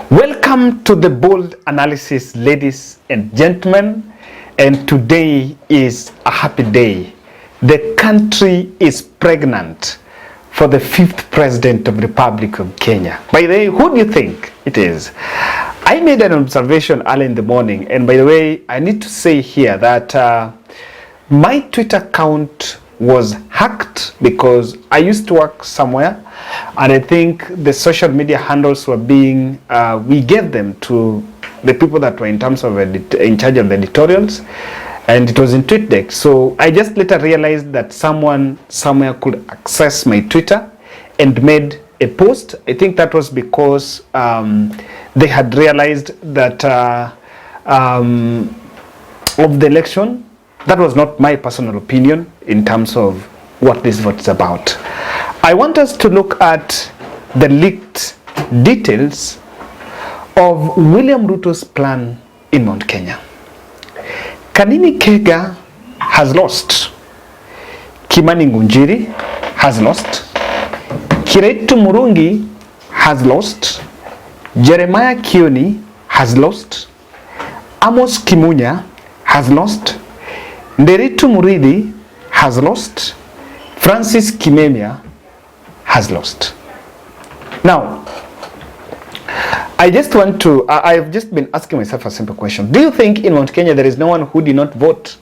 Welcome to the bold analysis, ladies and gentlemen. And today is a happy day. The country is pregnant for the 5th president of the Republic of Kenya. By the way, who do you think it is? I made an observation early in the morning, and by the way, I need to say here that my Twitter account was hacked because I used to work somewhere, and I think the social media handles were being, we gave them to the people that were in terms of in charge of the editorials, and it was in TweetDeck. So I just later realized that someone somewhere could access my Twitter and made a post. I think that was because they had realized that of the election. That was not my personal opinion in terms of what this vote is about. I want us to look at the leaked details of William Ruto's plan in Mount Kenya. Kanini Kega has lost. Kimani Ngunjiri has lost. Kiretu Murungi has lost. Jeremiah Kioni has lost. Amos Kimunya has lost. Nderitu Muridi has lost. Francis Kimemia has lost. Now, I just want to, I've just been asking myself a simple question. Do you think in Mount Kenya there is no one who did not vote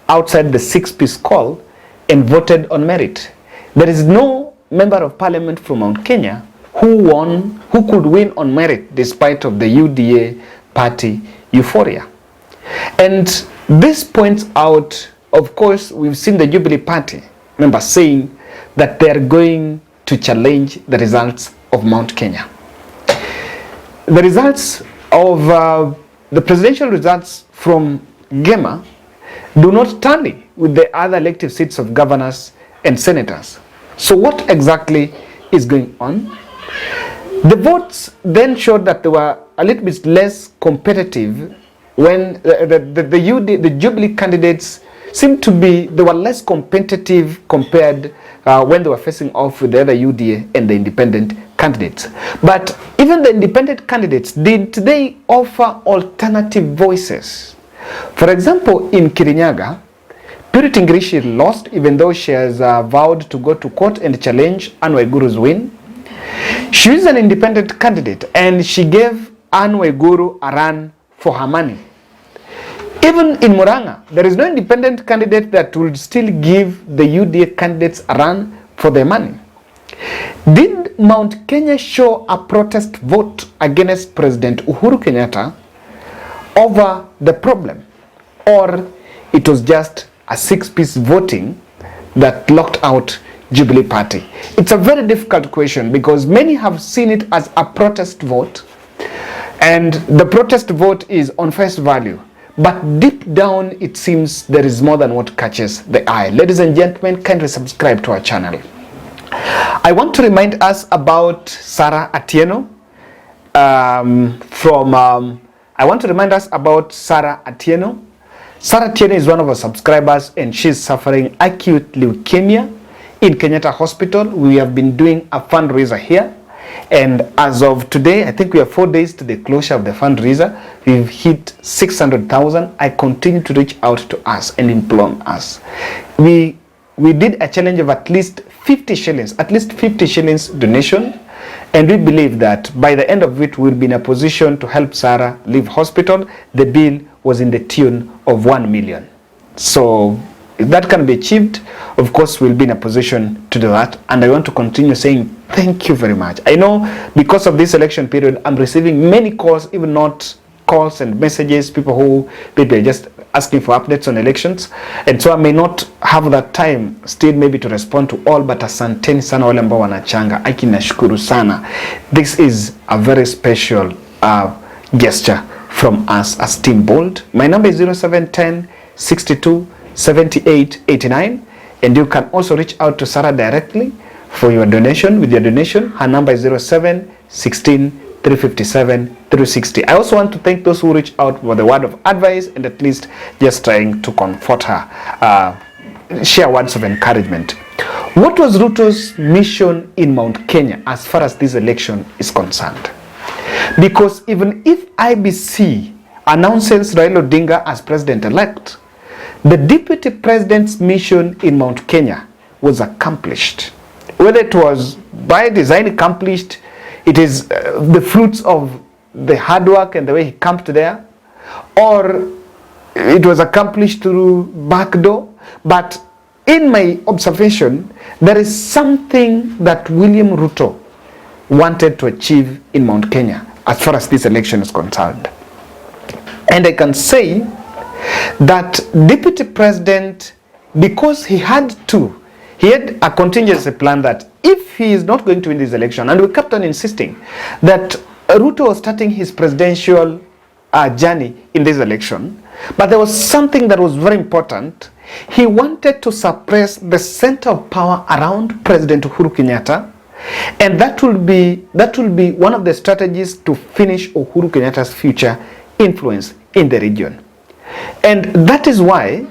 outside the 6-piece call and voted on merit? There is no member of parliament from Mount Kenya who could win on merit despite of the UDA party euphoria. And this points out, of course, we've seen the Jubilee Party members saying that they are going to challenge the results of Mount Kenya. The results of the presidential results from Gema do not tally with the other elective seats of governors and senators. So what exactly is going on? The votes then showed that they were a little bit less competitive when the Jubilee candidates seemed to be, they were less competitive compared when they were facing off with the other UDA and the independent candidates. But even the independent candidates, did they offer alternative voices? For example, in Kirinyaga, Purity Ngirishi lost even though she has vowed to go to court and challenge Anne Waiguru's win. She is an independent candidate and she gave Anne Waiguru a run for her money. Even in Murang'a, there is no independent candidate that will still give the UDA candidates a run for their money. Did Mount Kenya show a protest vote against President Uhuru Kenyatta over the problem? Or it was just a 6-piece voting that locked out Jubilee Party? It's a very difficult question because many have seen it as a protest vote, and the protest vote is on face value. But deep down, it seems there is more than what catches the eye. Ladies and gentlemen, kindly subscribe to our channel. I want to remind us about Sarah Atieno. I want to remind us about Sarah Atieno. Sarah Atieno is one of our subscribers and she's suffering acute leukemia in Kenyatta Hospital. We have been doing a fundraiser here. And as of today, I think we are 4 days to the closure of the fundraiser. We've hit 600,000. I continue to reach out to us and implore us. We did a challenge of at least 50 shillings donation. And we believe that by the end of it, we'll be in a position to help Sarah leave hospital. The bill was in the tune of 1 million. So if that can be achieved, of course, we'll be in a position to do that. And I want to continue saying thank you very much. I know because of this election period, I'm receiving many calls, even not calls and messages, people are just asking for updates on elections. And so I may not have that time still maybe to respond to all, but asanteni sana wale ambao wanachanga. Aki nashukuru sana. This is a very special gesture from us as Team Bold. My number is 0710 62 78 89, and you can also reach out to Sarah directly for your donation. With your donation, her number is 07 16 357 360. I also want to thank those who reach out for the word of advice and at least just trying to comfort her, share words of encouragement. What was Ruto's mission in Mount Kenya as far as this election is concerned? Because even if IBC announces Raila Odinga as president-elect, the deputy president's mission in Mount Kenya was accomplished. Whether it was by design accomplished, it is the fruits of the hard work and the way he camped there, or it was accomplished through backdoor. But in my observation, there is something that William Ruto wanted to achieve in Mount Kenya as far as this election is concerned. And I can say that deputy president, because he had a contingency plan that if he is not going to win this election, and we kept on insisting that Ruto was starting his presidential journey in this election, but there was something that was very important. He wanted to suppress the center of power around President Uhuru Kenyatta, and that will be one of the strategies to finish Uhuru Kenyatta's future influence in the region. And that is why,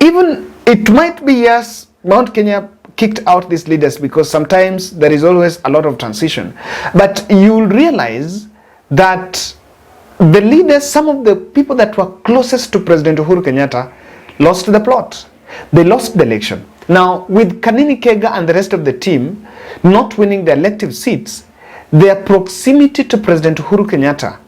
even it might be, yes, Mount Kenya kicked out these leaders because sometimes there is always a lot of transition, but you'll realize that the leaders, some of the people that were closest to President Uhuru Kenyatta, lost the plot. They lost the election. Now, with Kanini Kega and the rest of the team not winning the elective seats, their proximity to President Uhuru Kenyatta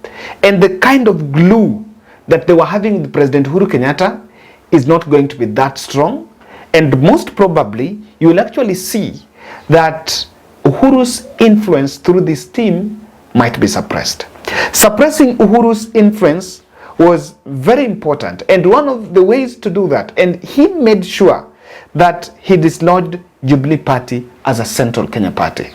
and the kind of glue that they were having with President Uhuru Kenyatta is not going to be that strong. And most probably, you will actually see that Uhuru's influence through this team might be suppressed. Suppressing Uhuru's influence was very important, and one of the ways to do that, and he made sure that he dislodged Jubilee Party as a central Kenya party.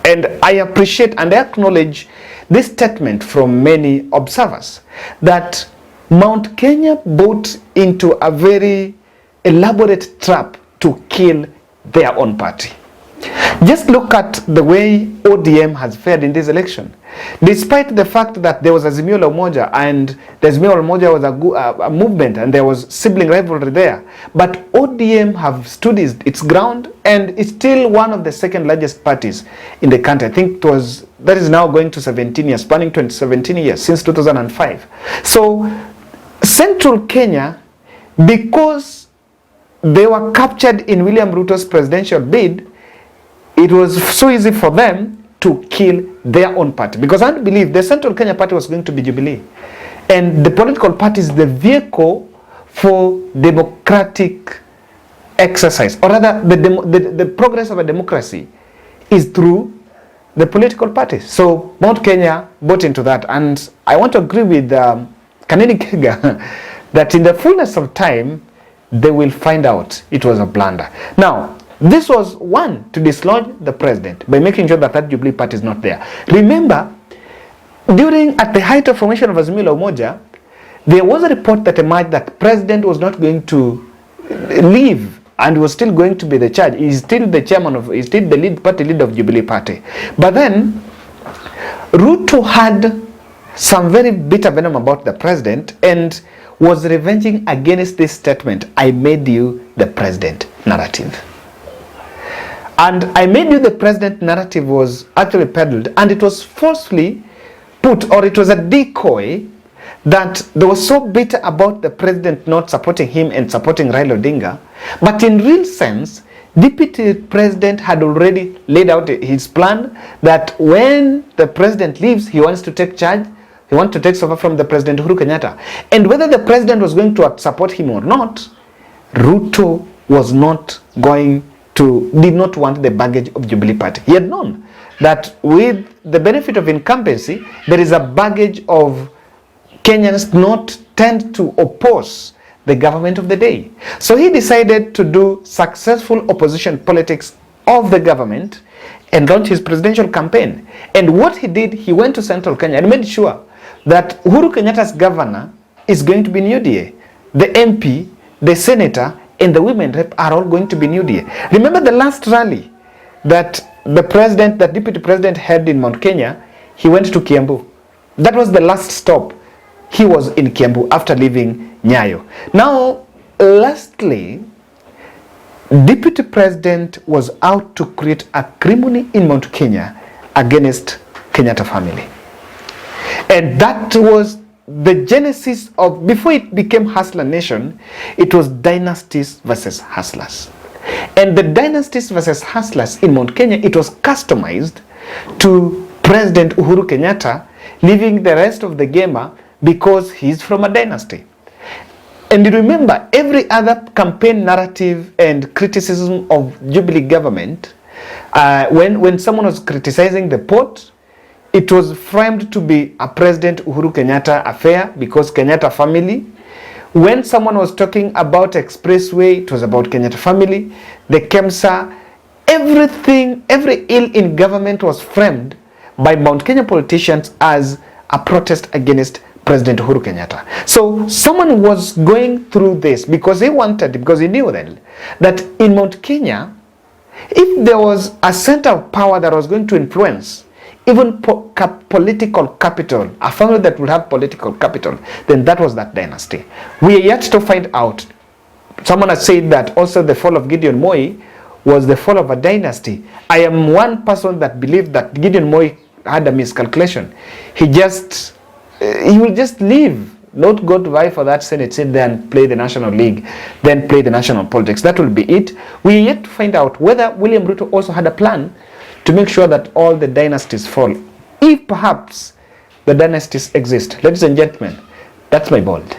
And I appreciate and I acknowledge this statement from many observers that Mount Kenya bought into a very elaborate trap to kill their own party. Just look at the way ODM has fared in this election. Despite the fact that there was Azimio la Umoja, and the Azimio la Umoja was a movement and there was sibling rivalry there, but ODM have stood its ground and it's still one of the second largest parties in the country. I think that is now going to 17 years, spanning 17 years since 2005. So Central Kenya, because they were captured in William Ruto's presidential bid, it was so easy for them to kill their own party. Because I believe the Central Kenya party was going to be Jubilee. And the political party is the vehicle for democratic exercise. Or rather, the progress of a democracy is through the political parties. So Mount Kenya bought into that. And I want to agree with Kanini Kega that in the fullness of time, they will find out it was a blunder. Now, this was one, to dislodge the president by making sure that Jubilee party is not there. Remember, at the height of formation of Azimio la Umoja, there was a report that emerged that president was not going to leave and was still going to be the charge. He's still the chairman he's still the lead of Jubilee party. But then, Ruto had some very bitter venom about the president and was revenging against this statement, "I made you the president" narrative. And "I made you the president" narrative was actually peddled, and it was falsely put, or it was a decoy, that they were so bitter about the president not supporting him and supporting Raila Odinga. But in real sense, deputy president had already laid out his plan that when the president leaves, he wants to take charge. He wants to take over from the President Uhuru Kenyatta. And whether the president was going to support him or not, Ruto did not want the baggage of Jubilee Party. He had known that with the benefit of incumbency, there is a baggage of Kenyans not tend to oppose the government of the day. So he decided to do successful opposition politics of the government and launch his presidential campaign. And what he did, he went to Central Kenya and made sure that Uhuru Kenyatta's governor is going to be in UDA. The MP, the senator, and the women rep are all going to be in UDA. Remember the last rally that the deputy president held in Mount Kenya, he went to Kiambu. That was the last stop. He was in Kiambu after leaving Nyayo. Now, lastly, deputy president was out to create acrimony in Mount Kenya against Kenyatta family. And that was the genesis of, before it became Hustler Nation, it was Dynasties versus Hustlers. And the Dynasties versus Hustlers in Mount Kenya, it was customized to President Uhuru Kenyatta, leaving the rest of the gamer because he's from a dynasty. And you remember, every other campaign narrative and criticism of Jubilee government, when someone was criticizing the port, it was framed to be a President Uhuru Kenyatta affair because Kenyatta family. When someone was talking about expressway, it was about Kenyatta family. The KEMSA, everything, every ill in government was framed by Mount Kenya politicians as a protest against President Uhuru Kenyatta. So someone was going through this because he knew then that in Mount Kenya, if there was a center of power that was going to influence even political capital, a family that would have political capital, then that was that dynasty. We are yet to find out. Someone has said that also the fall of Gideon Moi was the fall of a dynasty. I am one person that believed that Gideon Moi had a miscalculation. He will just leave, not go to vie for that Senate seat, then play the National League, then play the national politics. That will be it. We are yet to find out whether William Ruto also had a plan to make sure that all the dynasties fall, if perhaps the dynasties exist. Ladies and gentlemen, that's my bold.